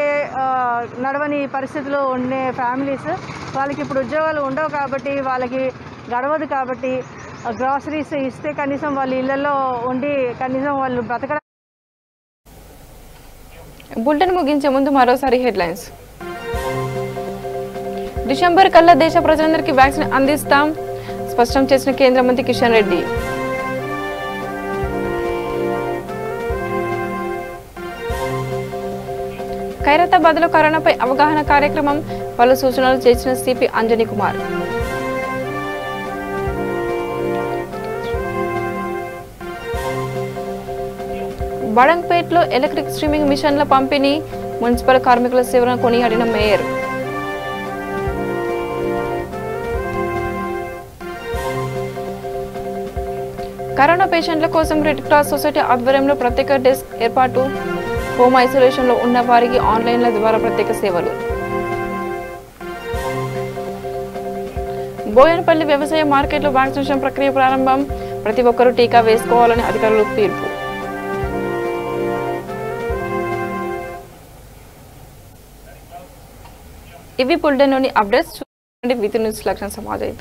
నడవని పరిస్థితిలో ఉండే ఫ్యామిలీస్, వాళ్ళకి ఇప్పుడు ఉద్యోగాలు ఉండవు కాబట్టి వాళ్ళకి గడవదు. కాబట్టి గ్రాసరీస్ ఇస్తే కనీసం వాళ్ళ ఇళ్లలో ఉండి కనీసం వాళ్ళు బ్రతకడం. బులెటిన్ ముగించే ముందు మరోసారి హెడ్లైన్స్. డిసెంబర్ కల్లా దేశ ప్రజలందరికీ వ్యాక్సిన్ అందిస్తాం, స్పష్టం చేసిన కేంద్ర మంత్రి కిషన్ రెడ్డి. ఖైరతాబాద్లో కరోనాపై అవగాహన కార్యక్రమం, పలు సూచనలు చేసిన సిపి అంజనీ కుమార్. బడంగ్పేట్లో ఎలక్ట్రిక్ స్ట్రీమింగ్ మిషన్ల పంపిణీ, మున్సిపల్ కార్మికుల సేవలను కొనియాడిన మేయర్. కరోనా పేషెంట్ల కోసం రెడ్ క్రాస్ సొసైటీ ఆధ్వర్యంలో ప్రత్యేక డెస్క్ ఏర్పాటు, హోమ్ ఐసోలేషన్లో ఉన్న వారికి ఆన్లైన్ల ద్వారా ప్రత్యేక సేవలు. బోయనపల్లి వ్యవసాయ మార్కెట్లో వ్యాక్సినేషన్ ప్రక్రియ ప్రారంభం, ప్రతి ఒక్కరూ టీకా వేసుకోవాలని అధికారులు తీర్పు. ఇవి బులెటిన్లోని అప్డేట్స్. చూడండి విత్ న్యూస్ లక్షణ సమాజం.